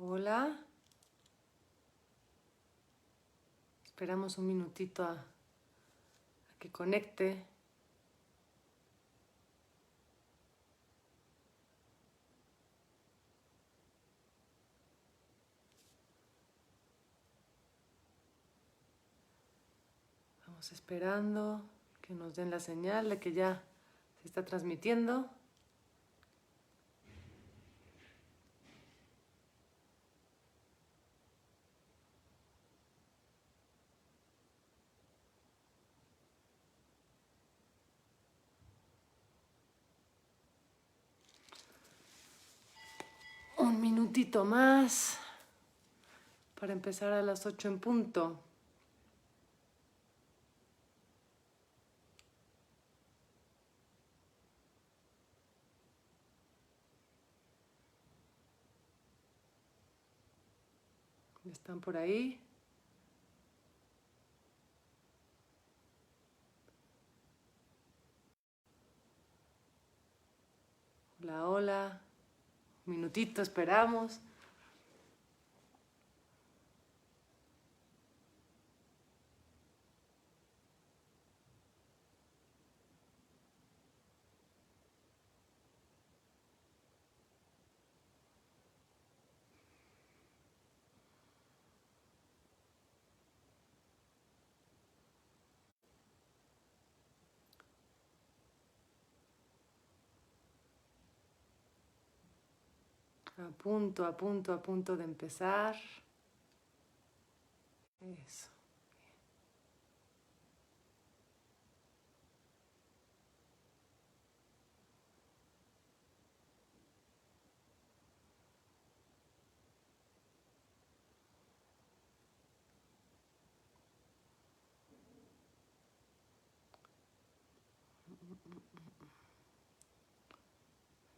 Hola. Esperamos un minutito a que conecte. Vamos esperando que nos den la señal de que ya se está transmitiendo. Un minutito más para empezar a las 8 en punto. ¿Están por ahí? Hola, hola. Un minutito, esperamos. A punto de empezar. Eso.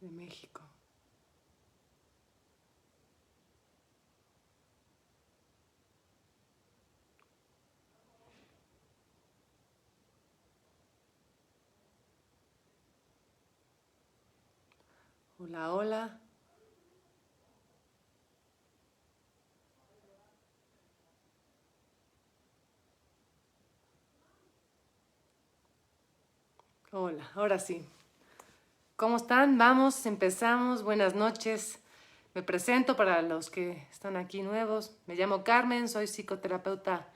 De México. Hola, hola. Hola, ahora sí. ¿Cómo están? Vamos, empezamos. Buenas noches. Me presento para los que están aquí nuevos. Me llamo Carmen, soy psicoterapeuta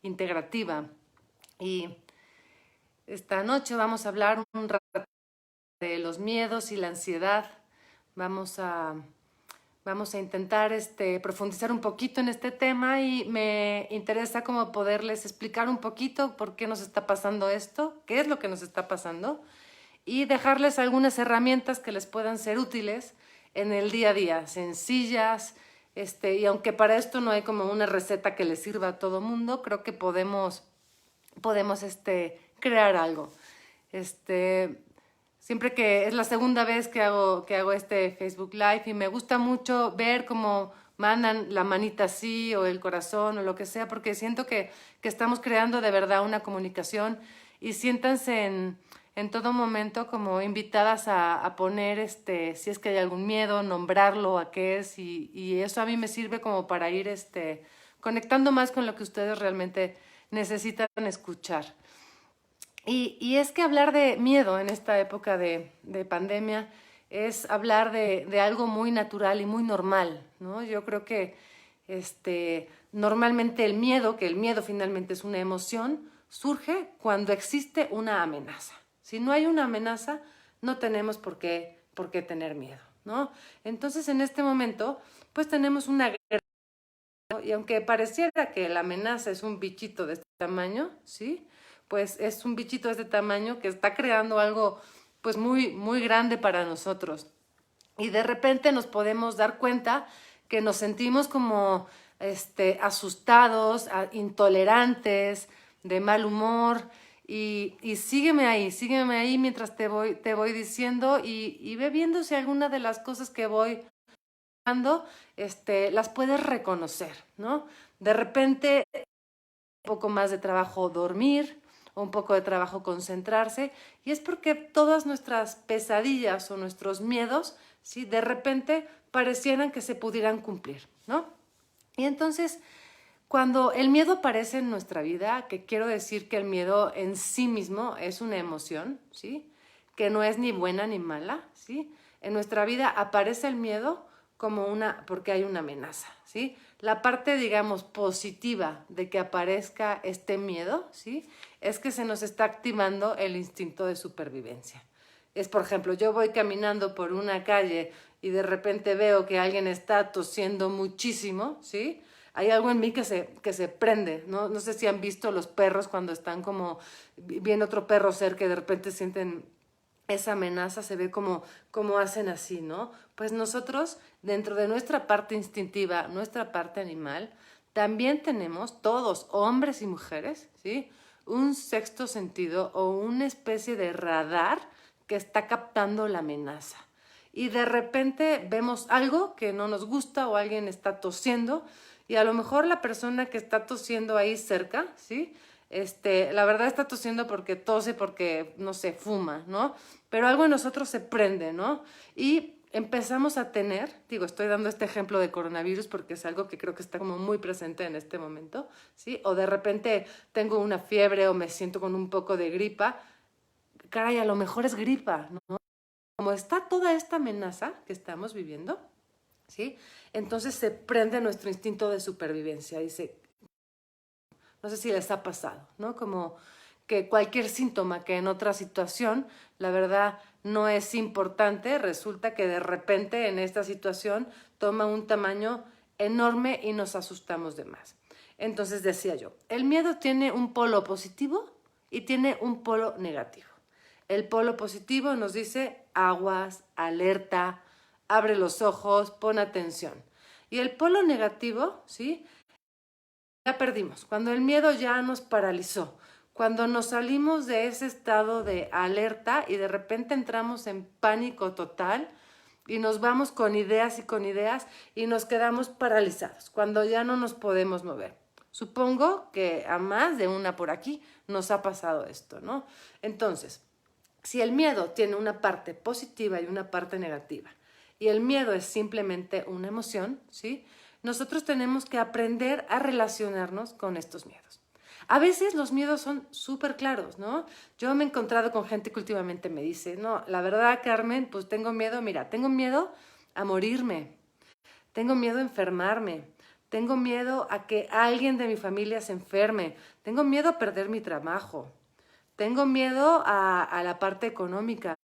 integrativa. Y esta noche vamos a hablar un rato de los miedos y la ansiedad. Vamos a intentar profundizar un poquito en este tema y me interesa como poderles explicar un poquito por qué nos está pasando esto, qué es lo que nos está pasando y dejarles algunas herramientas que les puedan ser útiles en el día a día, sencillas, y aunque para esto no hay como una receta que les sirva a todo mundo, creo que podemos crear algo. Siempre que es la segunda vez que hago este Facebook Live y me gusta mucho ver cómo mandan la manita así o el corazón o lo que sea, porque siento que estamos creando de verdad una comunicación y siéntanse en todo momento como invitadas a poner, si es que hay algún miedo, nombrarlo, a qué es, y eso a mí me sirve como para ir conectando más con lo que ustedes realmente necesitan escuchar. Y es que hablar de miedo en esta época de pandemia es hablar de algo muy natural y muy normal, ¿no? Yo creo que normalmente el miedo, que el miedo finalmente es una emoción, surge cuando existe una amenaza. Si no hay una amenaza, no tenemos por qué tener miedo, ¿no? Entonces, en este momento, pues tenemos una guerra, ¿no? Y aunque pareciera que la amenaza es un bichito de este tamaño, ¿sí? Pues es un bichito de este tamaño que está creando algo pues muy, muy grande para nosotros. Y de repente nos podemos dar cuenta que nos sentimos como asustados, intolerantes, de mal humor. Y sígueme ahí mientras te voy diciendo y ve viendo si alguna de las cosas que voy hablando, las puedes reconocer, ¿no? De repente un poco más de trabajo dormir, o un poco de trabajo concentrarse, y es porque todas nuestras pesadillas o nuestros miedos, ¿sí? De repente parecieran que se pudieran cumplir. ¿no? Y entonces, cuando el miedo aparece en nuestra vida, que quiero decir que el miedo en sí mismo es una emoción, ¿sí? Que no es ni buena ni mala, ¿sí? En nuestra vida aparece el miedo porque hay una amenaza, ¿sí? La parte, digamos, positiva de que aparezca este miedo, ¿sí? Es que se nos está activando el instinto de supervivencia. Es, por ejemplo, yo voy caminando por una calle y de repente veo que alguien está tosiendo muchísimo, ¿sí? Hay algo en mí que se prende, ¿no? No sé si han visto los perros cuando están como, viene otro perro cerca y de repente sienten esa amenaza, se ve como hacen así, ¿no? Pues nosotros, dentro de nuestra parte instintiva, nuestra parte animal, también tenemos, todos, hombres y mujeres, ¿sí? Un sexto sentido o una especie de radar que está captando la amenaza. Y de repente vemos algo que no nos gusta o alguien está tosiendo y a lo mejor la persona que está tosiendo ahí cerca, ¿sí? La verdad está tosiendo porque tose, porque, no sé, fuma, ¿no? Pero algo en nosotros se prende, ¿no? Y empezamos a tener, digo, estoy dando este ejemplo de coronavirus porque es algo que creo que está como muy presente en este momento, ¿sí? O de repente tengo una fiebre o me siento con un poco de gripa, caray, a lo mejor es gripa, ¿no? Como está toda esta amenaza que estamos viviendo, ¿sí? Entonces se prende nuestro instinto de supervivencia. Dice, no sé si les ha pasado, ¿no? Como que cualquier síntoma que en otra situación, la verdad, no es importante, resulta que de repente en esta situación toma un tamaño enorme y nos asustamos de más. Entonces decía yo, el miedo tiene un polo positivo y tiene un polo negativo. El polo positivo nos dice aguas, alerta, abre los ojos, pon atención. Y el polo negativo, ¿sí? Ya perdimos, cuando el miedo ya nos paralizó, cuando nos salimos de ese estado de alerta y de repente entramos en pánico total y nos vamos con ideas y nos quedamos paralizados, cuando ya no nos podemos mover. Supongo que a más de una por aquí nos ha pasado esto, ¿no? Entonces, si el miedo tiene una parte positiva y una parte negativa, y el miedo es simplemente una emoción, ¿sí? Nosotros tenemos que aprender a relacionarnos con estos miedos. A veces los miedos son súper claros, ¿no? Yo me he encontrado con gente que últimamente me dice, no, la verdad, Carmen, pues tengo miedo, mira, tengo miedo a morirme, tengo miedo a enfermarme, tengo miedo a que alguien de mi familia se enferme, tengo miedo a perder mi trabajo, tengo miedo a la parte económica,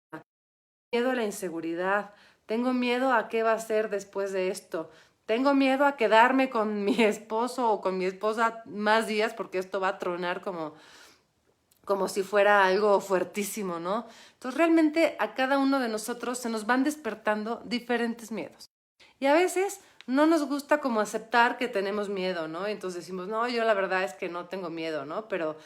miedo a la inseguridad, tengo miedo a qué va a ser después de esto, tengo miedo a quedarme con mi esposo o con mi esposa más días porque esto va a tronar como si fuera algo fuertísimo, ¿no? Entonces realmente a cada uno de nosotros se nos van despertando diferentes miedos. Y a veces no nos gusta como aceptar que tenemos miedo, ¿no? Entonces decimos, no, yo la verdad es que no tengo miedo, ¿no? Pero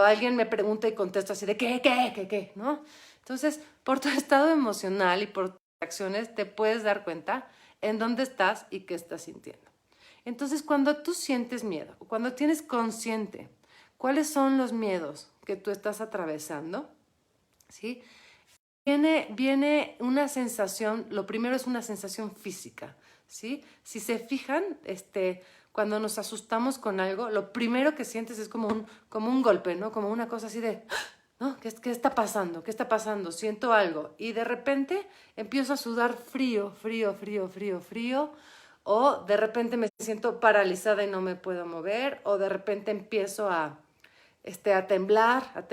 alguien me pregunta y contesto así de, ¿qué? ¿No? Entonces, por tu estado emocional y por tus acciones te puedes dar cuenta en dónde estás y qué estás sintiendo. Entonces, cuando tú sientes miedo, cuando tienes consciente cuáles son los miedos que tú estás atravesando, ¿sí? Viene una sensación, lo primero es una sensación física, ¿sí? Si se fijan, cuando nos asustamos con algo, lo primero que sientes es como un golpe, ¿no? Como una cosa así de, ¿no? ¿Qué está pasando? ¿Qué está pasando? Siento algo. Y de repente empiezo a sudar frío, o de repente me siento paralizada y no me puedo mover, o de repente empiezo a temblar,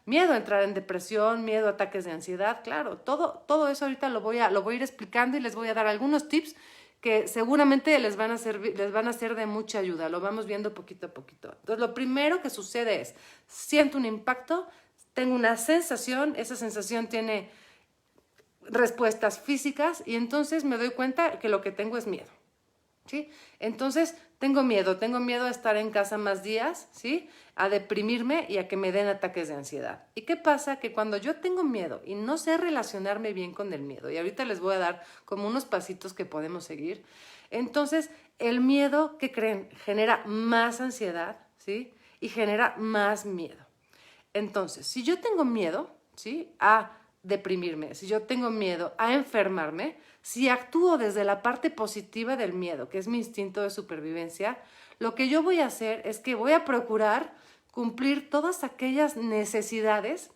miedo a entrar en depresión, miedo a ataques de ansiedad, claro, todo eso ahorita lo voy a ir explicando y les voy a dar algunos tips que seguramente les van a ser de mucha ayuda, lo vamos viendo poquito a poquito. Entonces, lo primero que sucede es, siento un impacto, tengo una sensación, esa sensación tiene respuestas físicas y entonces me doy cuenta que lo que tengo es miedo. ¿Sí? Entonces, tengo miedo a estar en casa más días, ¿sí? A deprimirme y a que me den ataques de ansiedad. ¿Y qué pasa? Que cuando yo tengo miedo y no sé relacionarme bien con el miedo, y ahorita les voy a dar como unos pasitos que podemos seguir, entonces el miedo, ¿qué creen? Genera más ansiedad, ¿sí? Y genera más miedo. Entonces, si yo tengo miedo, ¿sí? A deprimirme, si yo tengo miedo a enfermarme, si actúo desde la parte positiva del miedo, que es mi instinto de supervivencia, lo que yo voy a hacer es que voy a procurar cumplir todas aquellas necesidades,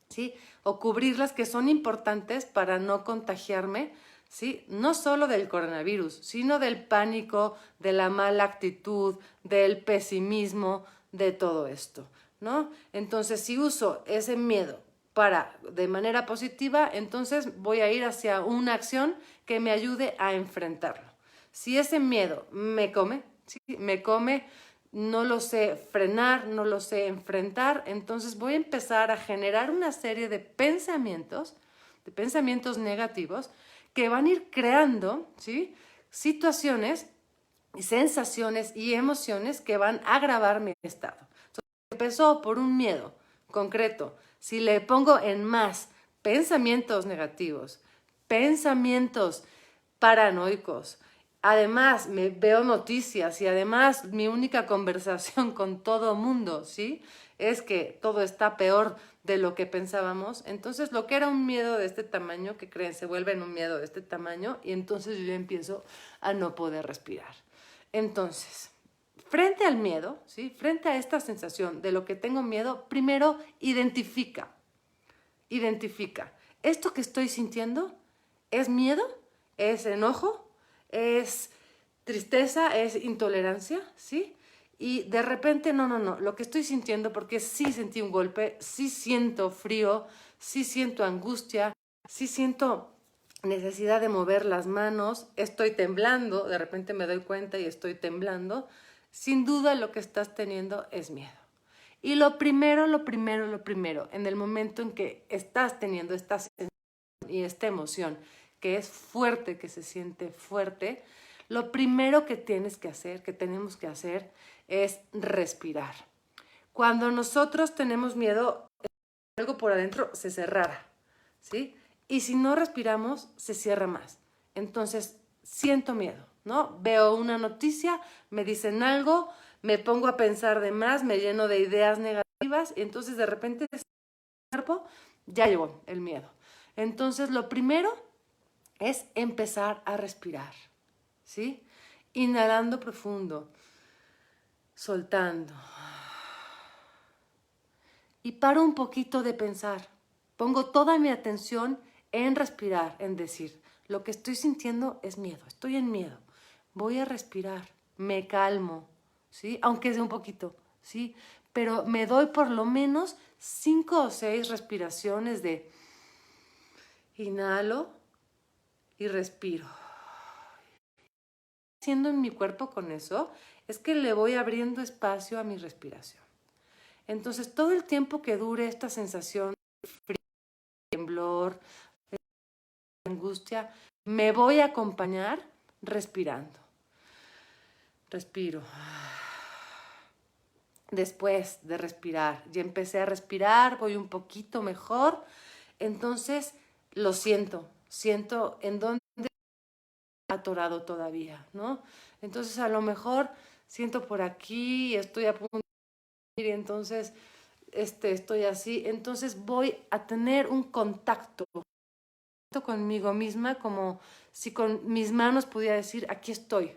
¿sí? O cubrirlas que son importantes para no contagiarme, ¿sí? No solo del coronavirus, sino del pánico, de la mala actitud, del pesimismo, de todo esto, ¿no? Entonces, si uso ese miedo de manera positiva, entonces voy a ir hacia una acción que me ayude a enfrentarlo. Si ese miedo me come, ¿sí? Me come, no lo sé frenar, no lo sé enfrentar, entonces voy a empezar a generar una serie de pensamientos negativos que van a ir creando, ¿sí? Situaciones, sensaciones y emociones que van a agravar mi estado. Entonces, empezó por un miedo concreto. Si le pongo en más pensamientos negativos, pensamientos paranoicos, además me veo noticias y además mi única conversación con todo mundo, ¿sí? Es que todo está peor de lo que pensábamos. Entonces lo que era un miedo de este tamaño, que creen, se vuelve en un miedo de este tamaño y entonces yo empiezo a no poder respirar. Entonces, frente al miedo, ¿sí? Frente a esta sensación de lo que tengo miedo, primero identifica. ¿Esto que estoy sintiendo es miedo? ¿Es enojo? ¿Es tristeza? ¿Es intolerancia? ¿Sí? Y de repente, no, lo que estoy sintiendo, porque sí sentí un golpe, sí siento frío, sí siento angustia, sí siento necesidad de mover las manos, estoy temblando, de repente me doy cuenta y estoy temblando. Sin duda lo que estás teniendo es miedo. Y lo primero, en el momento en que estás teniendo esta sensación y esta emoción, que es fuerte, que se siente fuerte, lo primero que tienes que hacer, que tenemos que hacer, es respirar. Cuando nosotros tenemos miedo, algo por adentro se cerrara, ¿sí? Y si no respiramos, se cierra más. Entonces, siento miedo, ¿no? Veo una noticia, me dicen algo, me pongo a pensar de más, me lleno de ideas negativas y entonces de repente el cuerpo ya llegó el miedo. Entonces lo primero es empezar a respirar, ¿sí? Inhalando profundo, soltando. Y paro un poquito de pensar. Pongo toda mi atención en respirar, en decir, lo que estoy sintiendo es miedo, estoy en miedo. Voy a respirar, me calmo, ¿sí? Aunque sea un poquito, ¿sí? Pero me doy por lo menos 5 o 6 respiraciones de inhalo y respiro. Haciendo en mi cuerpo con eso es que le voy abriendo espacio a mi respiración. Entonces, todo el tiempo que dure esta sensación de frío, temblor, de angustia, me voy a acompañar respirando. Respiro. Después de respirar, ya empecé a respirar, voy un poquito mejor, entonces lo siento en dónde atorado todavía, ¿no? Entonces a lo mejor siento por aquí y estoy a punto de ir y entonces estoy así, entonces voy a tener un contacto conmigo misma, como si con mis manos pudiera decir, aquí estoy,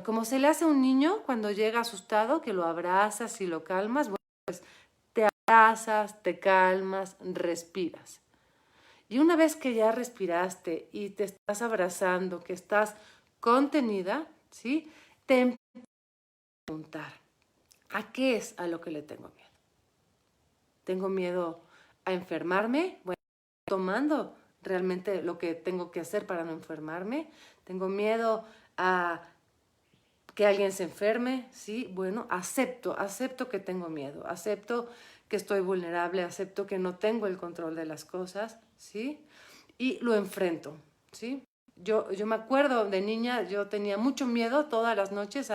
como se le hace a un niño cuando llega asustado, que lo abrazas y lo calmas, bueno, pues te abrazas, te calmas, respiras. Y una vez que ya respiraste y te estás abrazando, que estás contenida, ¿sí? Te empiezas a preguntar, ¿a qué es a lo que le tengo miedo? ¿Tengo miedo a enfermarme? Bueno, tomando realmente lo que tengo que hacer para no enfermarme. ¿Tengo miedo a que alguien se enferme? Sí, bueno, acepto que tengo miedo, acepto que estoy vulnerable, acepto que no tengo el control de las cosas, ¿sí? Y lo enfrento, ¿sí? Yo me acuerdo de niña, yo tenía mucho miedo todas las noches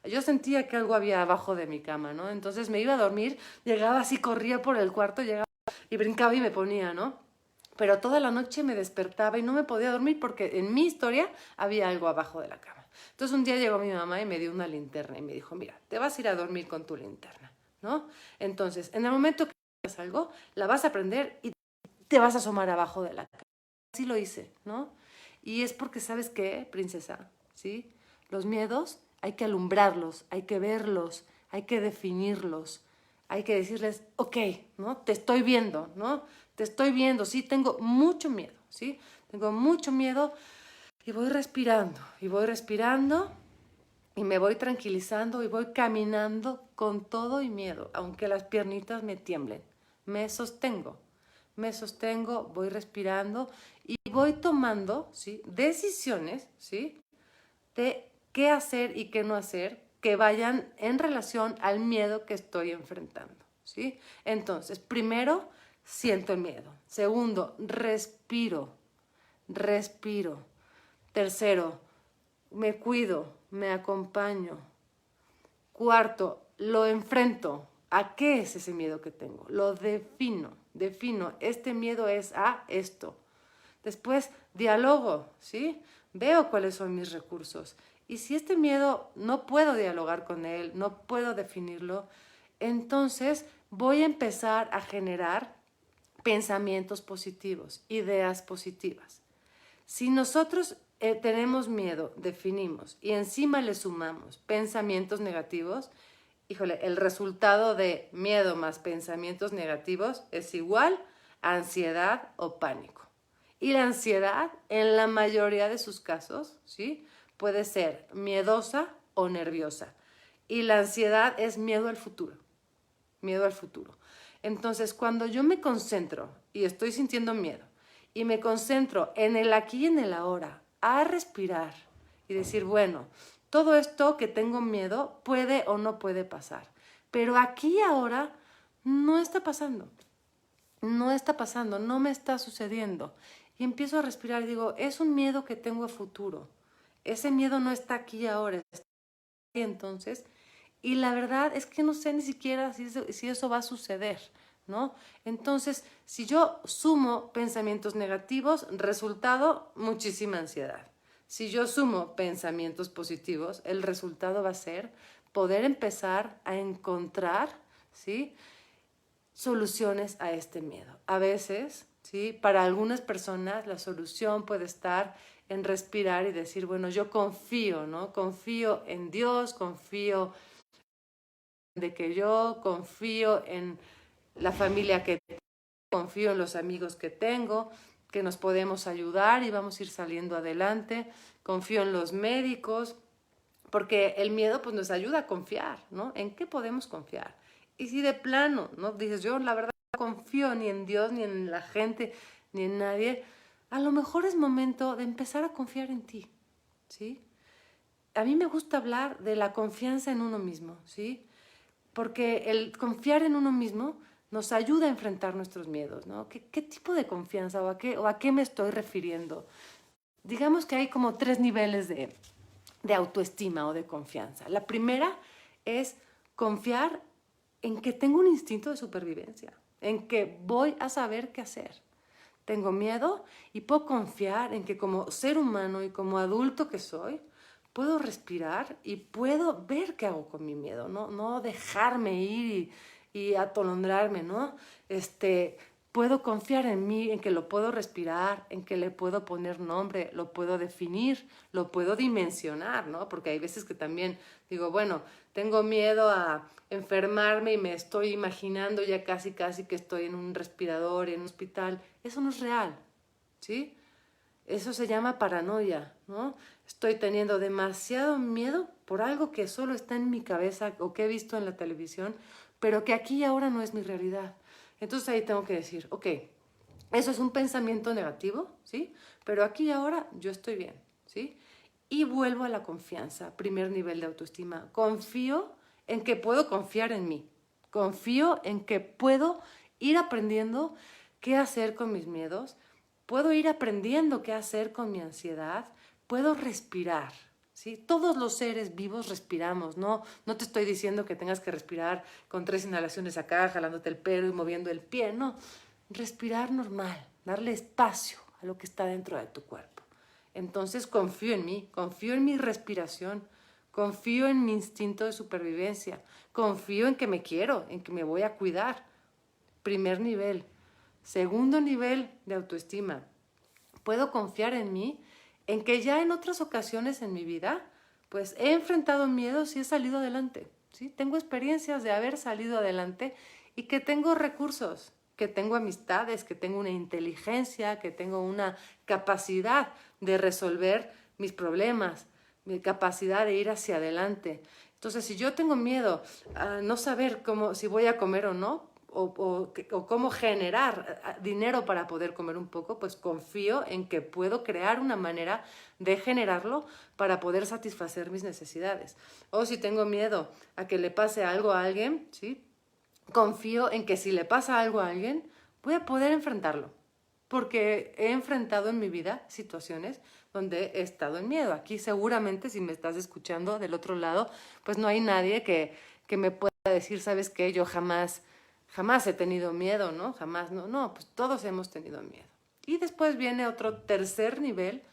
yo sentía que algo había abajo de mi cama, ¿no? Entonces me iba a dormir, llegaba así, corría por el cuarto, llegaba y brincaba y me ponía, ¿no? Pero toda la noche me despertaba y no me podía dormir porque en mi historia había algo abajo de la cama. Entonces un día llegó mi mamá y me dio una linterna y me dijo, mira, te vas a ir a dormir con tu linterna, ¿no? Entonces, en el momento que hagas algo, la vas a prender y te vas a asomar abajo de la cama. Así lo hice, ¿no? Y es porque, ¿sabes qué, princesa? ¿Sí? Los miedos hay que alumbrarlos, hay que verlos, hay que definirlos, hay que decirles, ok, ¿no? Te estoy viendo, ¿no? Te estoy viendo, sí, tengo mucho miedo, ¿sí? Tengo mucho miedo y voy respirando y me voy tranquilizando y voy caminando con todo y miedo, aunque las piernitas me tiemblen. Me sostengo, voy respirando y voy tomando, ¿sí? Decisiones, ¿sí? De qué hacer y qué no hacer que vayan en relación al miedo que estoy enfrentando, ¿sí? Entonces, primero, siento el miedo. Segundo, respiro. Tercero, me cuido, me acompaño. Cuarto, lo enfrento. ¿A qué es ese miedo que tengo? Lo defino. Este miedo es a esto. Después, dialogo, ¿sí? Veo cuáles son mis recursos. Y si este miedo no puedo dialogar con él, no puedo definirlo, entonces voy a empezar a generar pensamientos positivos, ideas positivas. Si nosotros tenemos miedo, definimos y encima le sumamos pensamientos negativos, híjole, el resultado de miedo más pensamientos negativos es igual a ansiedad o pánico. Y la ansiedad, en la mayoría de sus casos, ¿sí? Puede ser miedosa o nerviosa. Y la ansiedad es miedo al futuro. Miedo al futuro. Entonces, cuando yo me concentro y estoy sintiendo miedo y me concentro en el aquí y en el ahora, a respirar y decir, bueno, todo esto que tengo miedo puede o no puede pasar, pero aquí y ahora no está pasando. No está pasando, no me está sucediendo. Y empiezo a respirar y digo, es un miedo que tengo a futuro. Ese miedo no está aquí y ahora, está aquí entonces. Y la verdad es que no sé ni siquiera si eso va a suceder, ¿no? Entonces, si yo sumo pensamientos negativos, resultado, muchísima ansiedad. Si yo sumo pensamientos positivos, el resultado va a ser poder empezar a encontrar, ¿sí? Soluciones a este miedo. A veces, ¿sí? Para algunas personas la solución puede estar en respirar y decir, bueno, yo confío, ¿no? Confío en Dios, confío de que yo confío en la familia que tengo, confío en los amigos que tengo, que nos podemos ayudar y vamos a ir saliendo adelante, confío en los médicos, porque el miedo pues nos ayuda a confiar, ¿no? ¿En qué podemos confiar? Y si de plano, ¿no? Dices, yo la verdad no confío ni en Dios, ni en la gente, ni en nadie, a lo mejor es momento de empezar a confiar en ti, ¿sí? A mí me gusta hablar de la confianza en uno mismo, ¿sí? Porque el confiar en uno mismo nos ayuda a enfrentar nuestros miedos, ¿no? ¿Qué tipo de confianza o a qué me estoy refiriendo? Digamos que hay como 3 niveles de autoestima o de confianza. La primera es confiar en que tengo un instinto de supervivencia, en que voy a saber qué hacer. Tengo miedo y puedo confiar en que como ser humano y como adulto que soy, puedo respirar y puedo ver qué hago con mi miedo, no dejarme ir y atolondrarme, ¿no? Puedo confiar en mí, en que lo puedo respirar, en que le puedo poner nombre, lo puedo definir, lo puedo dimensionar, ¿no? Porque hay veces que también digo, bueno, tengo miedo a enfermarme y me estoy imaginando ya casi que estoy en un respirador, en un hospital. Eso no es real, ¿sí? Eso se llama paranoia, ¿no? Estoy teniendo demasiado miedo por algo que solo está en mi cabeza o que he visto en la televisión, pero que aquí y ahora no es mi realidad. Entonces ahí tengo que decir, ok, eso es un pensamiento negativo, ¿sí? Pero aquí y ahora yo estoy bien, ¿sí? Y vuelvo a la confianza, primer nivel de autoestima. Confío en que puedo confiar en mí. Confío en que puedo ir aprendiendo qué hacer con mis miedos. Puedo ir aprendiendo qué hacer con mi ansiedad. Puedo respirar, ¿sí? Todos los seres vivos respiramos, no te estoy diciendo que tengas que respirar con 3 inhalaciones acá, jalándote el pelo y moviendo el pie, no. Respirar normal, darle espacio a lo que está dentro de tu cuerpo. Entonces confío en mí, confío en mi respiración, confío en mi instinto de supervivencia, confío en que me quiero, en que me voy a cuidar. Primer nivel. Segundo nivel de autoestima, puedo confiar en mí, en que ya en otras ocasiones en mi vida, pues he enfrentado miedos y he salido adelante, ¿sí? Tengo experiencias de haber salido adelante y que tengo recursos, que tengo amistades, que tengo una inteligencia, que tengo una capacidad de resolver mis problemas, mi capacidad de ir hacia adelante. Entonces, si yo tengo miedo a no saber si voy a comer o no, o cómo generar dinero para poder comer un poco, pues confío en que puedo crear una manera de generarlo para poder satisfacer mis necesidades. O si tengo miedo a que le pase algo a alguien, ¿sí? Confío en que si le pasa algo a alguien, voy a poder enfrentarlo. Porque he enfrentado en mi vida situaciones donde he estado en miedo. Aquí seguramente, si me estás escuchando del otro lado, pues no hay nadie que me pueda decir, ¿sabes qué? Yo jamás he tenido miedo, ¿no? Jamás, no, pues todos hemos tenido miedo. Y después viene otro tercer nivel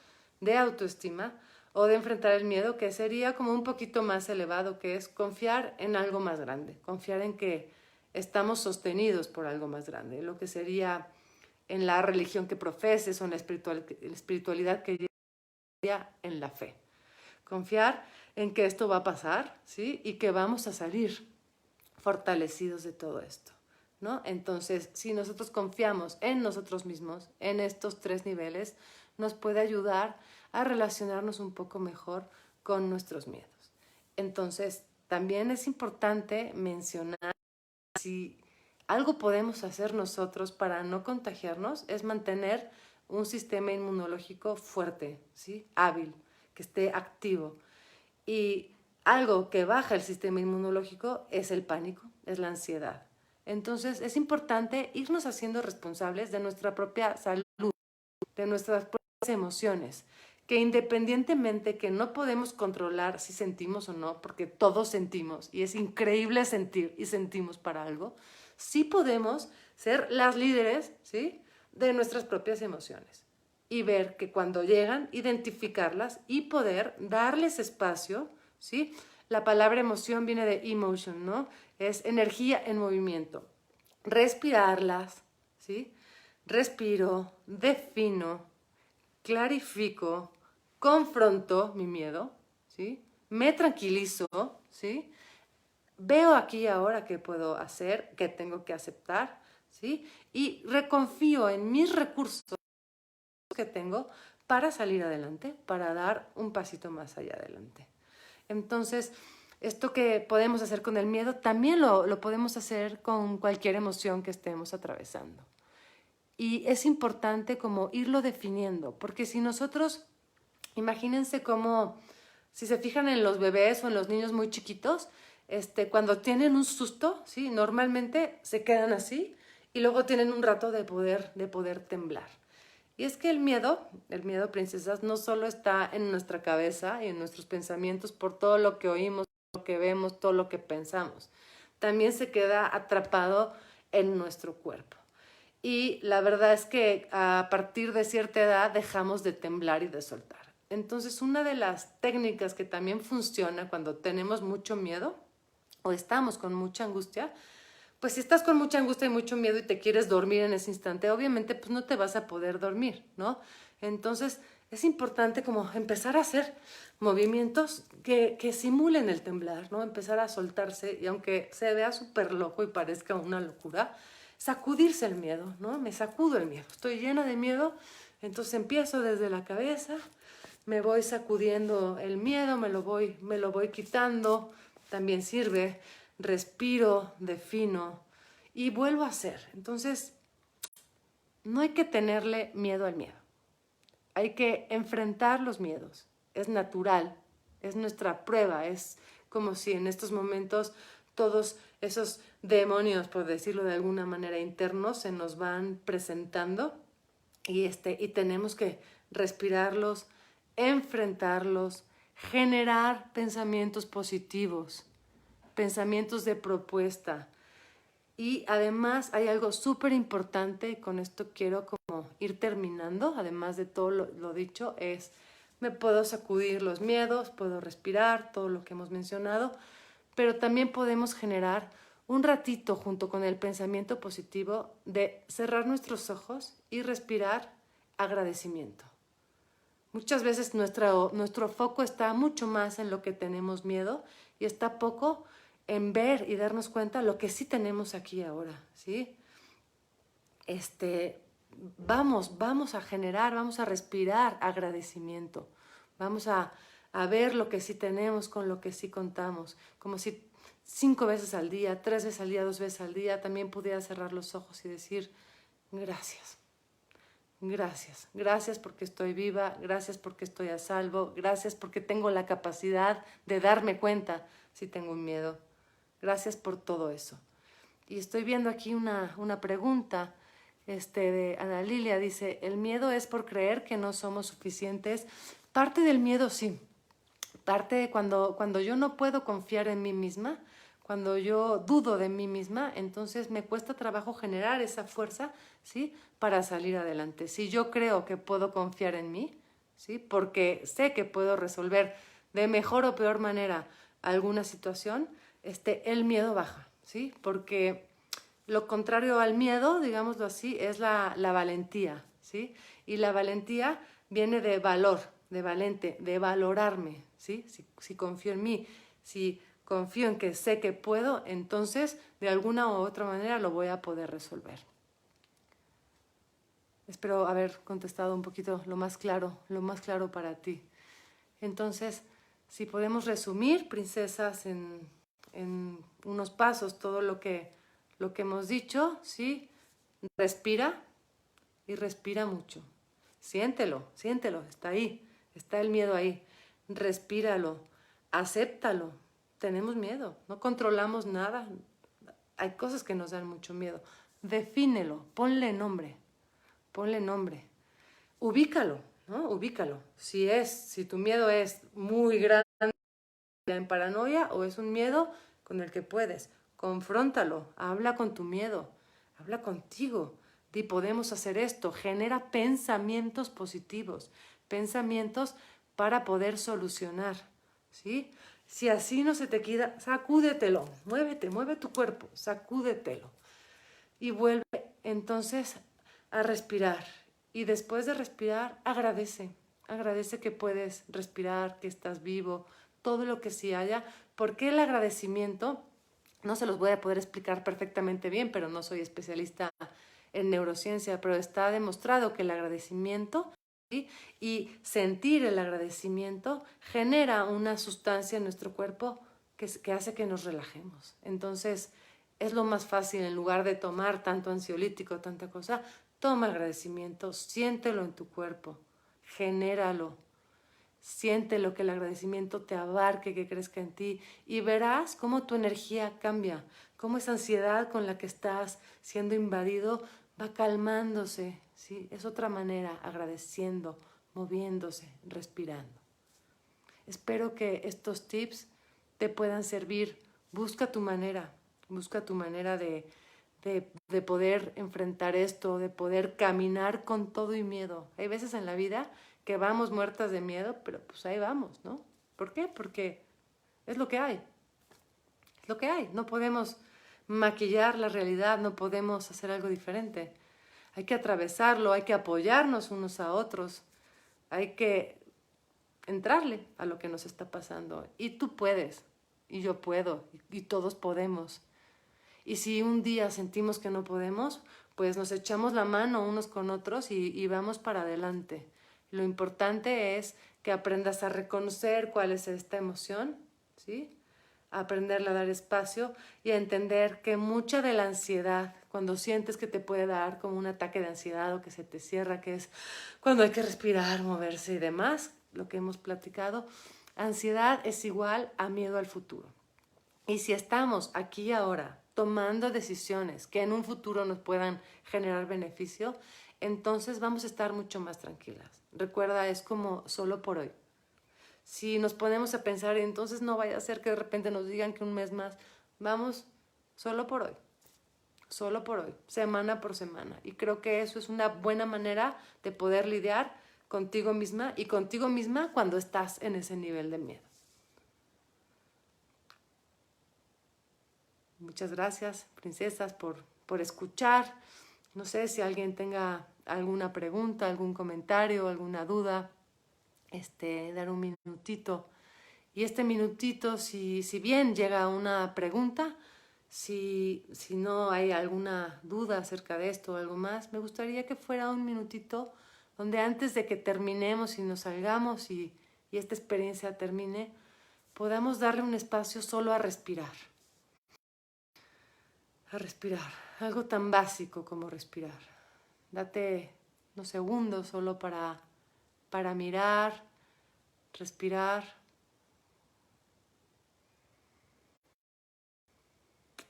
de autoestima o de enfrentar el miedo, que sería como un poquito más elevado, que es confiar en algo más grande, confiar en que estamos sostenidos por algo más grande, lo que sería en la religión que profeses o en la espiritualidad que lleva en la fe. Confiar en que esto va a pasar, ¿sí? Y que vamos a salir fortalecidos de todo esto, ¿no? Entonces, si nosotros confiamos en nosotros mismos, en estos tres niveles, nos puede ayudar a relacionarnos un poco mejor con nuestros miedos. Entonces, también es importante mencionar si algo podemos hacer nosotros para no contagiarnos, es mantener un sistema inmunológico fuerte, ¿sí? Hábil, que esté activo. Y algo que baja el sistema inmunológico es el pánico, es la ansiedad. Entonces es importante irnos haciendo responsables de nuestra propia salud, de nuestras propias emociones, que independientemente que no podemos controlar si sentimos o no, porque todos sentimos y es increíble sentir y sentimos para algo, sí podemos ser las líderes, ¿sí?, de nuestras propias emociones y ver que cuando llegan, identificarlas y poder darles espacio, ¿sí? La palabra emoción viene de emotion, ¿no? Es energía en movimiento. Respirarlas, ¿sí? Respiro, defino, clarifico, confronto mi miedo, ¿sí? Me tranquilizo, ¿sí? Veo aquí ahora qué puedo hacer, qué tengo que aceptar, ¿sí? Y reconfío en mis recursos que tengo para salir adelante, para dar un pasito más allá adelante. Entonces, esto que podemos hacer con el miedo, también lo podemos hacer con cualquier emoción que estemos atravesando. Y es importante como irlo definiendo, porque si nosotros, imagínense cómo, si se fijan en los bebés o en los niños muy chiquitos, cuando tienen un susto, ¿sí?, normalmente se quedan así y luego tienen un rato de poder temblar. Y es que el miedo, princesas, no solo está en nuestra cabeza y en nuestros pensamientos por todo lo que oímos, lo que vemos, todo lo que pensamos. También se queda atrapado en nuestro cuerpo. Y la verdad es que a partir de cierta edad dejamos de temblar y de soltar. Entonces, una de las técnicas que también funciona cuando tenemos mucho miedo o estamos con mucha angustia, pues si estás con mucha angustia y mucho miedo y te quieres dormir en ese instante, obviamente pues no te vas a poder dormir, ¿no? Entonces es importante como empezar a hacer movimientos que simulen el temblar, ¿no? Empezar a soltarse y aunque se vea súper loco y parezca una locura, sacudirse el miedo, ¿no? Me sacudo el miedo, estoy llena de miedo, entonces empiezo desde la cabeza, me voy sacudiendo el miedo, me lo voy quitando, también sirve. Respiro, defino y vuelvo a hacer. Entonces, no hay que tenerle miedo al miedo. Hay que enfrentar los miedos. Es natural, es nuestra prueba. Es como si en estos momentos todos esos demonios, por decirlo de alguna manera, internos se nos van presentando y tenemos que respirarlos, enfrentarlos, generar pensamientos positivos, pensamientos de propuesta. Y además hay algo súper importante, con esto quiero como ir terminando, además de todo lo dicho, es me puedo sacudir los miedos, puedo respirar, todo lo que hemos mencionado, pero también podemos generar un ratito junto con el pensamiento positivo de cerrar nuestros ojos y respirar agradecimiento. Muchas veces nuestro foco está mucho más en lo que tenemos miedo y está poco en ver y darnos cuenta lo que sí tenemos aquí ahora, ¿sí? Vamos a generar, vamos a respirar agradecimiento. Vamos a ver lo que sí tenemos con lo que sí contamos. Como si 5 veces al día, 3 veces al día, 2 veces al día, también pudiera cerrar los ojos y decir gracias. Gracias, gracias porque estoy viva, gracias porque estoy a salvo, gracias porque tengo la capacidad de darme cuenta si tengo un miedo. Gracias por todo eso. Y estoy viendo aquí una pregunta de Ana Lilia, dice, ¿el miedo es por creer que no somos suficientes? Parte del miedo sí, parte de cuando yo no puedo confiar en mí misma, cuando yo dudo de mí misma, entonces me cuesta trabajo generar esa fuerza, ¿sí? Para salir adelante. Si yo creo que puedo confiar en mí, ¿sí? Porque sé que puedo resolver de mejor o peor manera alguna situación, el miedo baja, ¿sí? Porque lo contrario al miedo, digámoslo así, es la valentía, ¿sí? Y la valentía viene de valor, de valente, de valorarme, ¿sí? Si confío en mí, si confío en que sé que puedo, entonces de alguna u otra manera lo voy a poder resolver. Espero haber contestado un poquito lo más claro para ti. Entonces, si podemos resumir, princesas, en unos pasos todo lo que hemos dicho, ¿sí? Respira y respira mucho. Siéntelo, está ahí, está el miedo ahí. Respíralo, acéptalo. Tenemos miedo, no controlamos nada. Hay cosas que nos dan mucho miedo. Defínelo, ponle nombre, ubícalo, ¿no? Ubícalo. Si tu miedo es muy grande en paranoia o es un miedo con el que puedes, confróntalo, habla con tu miedo, habla contigo, di podemos hacer esto, genera pensamientos positivos, pensamientos para poder solucionar, ¿sí? Si así no se te queda, sacúdetelo, mueve tu cuerpo, sacúdetelo y vuelve entonces a respirar. Y después de respirar, agradece que puedes respirar, que estás vivo, todo lo que sí haya, porque el agradecimiento, no se los voy a poder explicar perfectamente bien, pero no soy especialista en neurociencia, pero está demostrado que el agradecimiento, ¿sí? Y sentir el agradecimiento genera una sustancia en nuestro cuerpo que hace que nos relajemos. Entonces, es lo más fácil, en lugar de tomar tanto ansiolítico, tanta cosa, toma agradecimiento, siéntelo en tu cuerpo, genéralo. Siéntelo, que el agradecimiento te abarque, que crezca en ti y verás cómo tu energía cambia, cómo esa ansiedad con la que estás siendo invadido va calmándose, ¿sí? Es otra manera, agradeciendo, moviéndose, respirando. Espero que estos tips te puedan servir. Busca tu manera de poder enfrentar esto, de poder caminar con todo y miedo. Hay veces en la vida que vamos muertas de miedo, pero pues ahí vamos, ¿no? ¿Por qué? Porque es lo que hay. Es lo que hay. No podemos maquillar la realidad, no podemos hacer algo diferente. Hay que atravesarlo, hay que apoyarnos unos a otros, hay que entrarle a lo que nos está pasando. Y tú puedes, y yo puedo, y todos podemos. Y si un día sentimos que no podemos, pues nos echamos la mano unos con otros y vamos para adelante. Lo importante es que aprendas a reconocer cuál es esta emoción, ¿sí? A aprenderle a dar espacio y a entender que mucha de la ansiedad, cuando sientes que te puede dar como un ataque de ansiedad o que se te cierra, que es cuando hay que respirar, moverse y demás, lo que hemos platicado, ansiedad es igual a miedo al futuro. Y si estamos aquí y ahora tomando decisiones que en un futuro nos puedan generar beneficio, entonces vamos a estar mucho más tranquilas. Recuerda, es como solo por hoy. Si nos ponemos a pensar, entonces no vaya a ser que de repente nos digan que un mes más, vamos solo por hoy, semana por semana. Y creo que eso es una buena manera de poder lidiar contigo misma y contigo misma cuando estás en ese nivel de miedo. Muchas gracias, princesas, por escuchar. No sé si alguien tenga alguna pregunta, algún comentario, alguna duda, dar un minutito. Y este minutito, si bien llega una pregunta, si no hay alguna duda acerca de esto o algo más, me gustaría que fuera un minutito donde antes de que terminemos y nos salgamos y esta experiencia termine, podamos darle un espacio solo a respirar. A respirar, algo tan básico como respirar. Date unos segundos solo para mirar, respirar.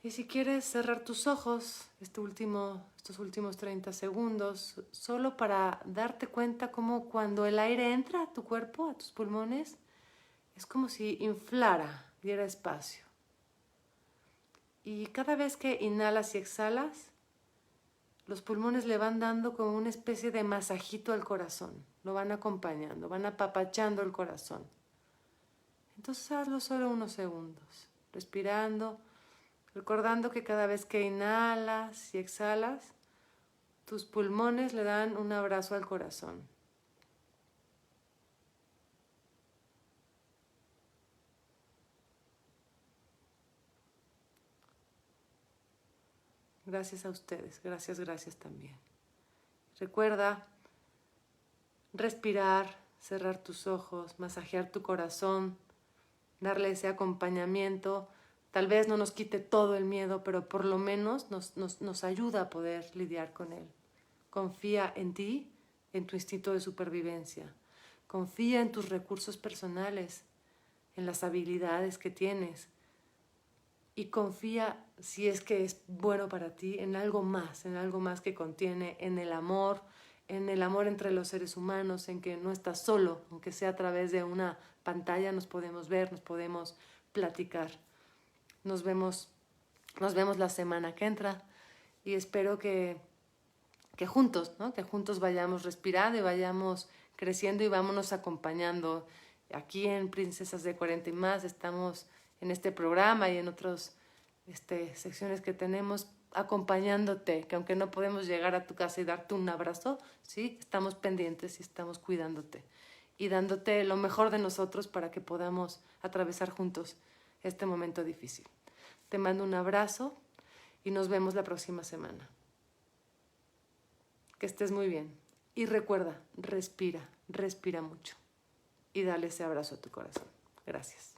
Y si quieres cerrar tus ojos estos últimos 30 segundos, solo para darte cuenta cómo cuando el aire entra a tu cuerpo, a tus pulmones, es como si inflara, diera espacio. Y cada vez que inhalas y exhalas, los pulmones le van dando como una especie de masajito al corazón, lo van acompañando, van apapachando el corazón. Entonces hazlo solo unos segundos, respirando, recordando que cada vez que inhalas y exhalas, tus pulmones le dan un abrazo al corazón. Gracias a ustedes, gracias también. Recuerda respirar, cerrar tus ojos, masajear tu corazón, darle ese acompañamiento. Tal vez no nos quite todo el miedo, pero por lo menos nos ayuda a poder lidiar con él. Confía en ti, en tu instinto de supervivencia. Confía en tus recursos personales, en las habilidades que tienes. Y confía, si es que es bueno para ti, en algo más que contiene, en el amor entre los seres humanos, en que no estás solo, aunque sea a través de una pantalla nos podemos ver, nos podemos platicar. Nos vemos la semana que entra y espero que juntos, ¿no? Que juntos vayamos respirando y vayamos creciendo y vámonos acompañando. Aquí en Princesas de 40 y más estamos en este programa y en otras secciones que tenemos acompañándote, que aunque no podemos llegar a tu casa y darte un abrazo, sí, estamos pendientes y estamos cuidándote y dándote lo mejor de nosotros para que podamos atravesar juntos este momento difícil. Te mando un abrazo y nos vemos la próxima semana. Que estés muy bien. Y recuerda, respira mucho y dale ese abrazo a tu corazón. Gracias.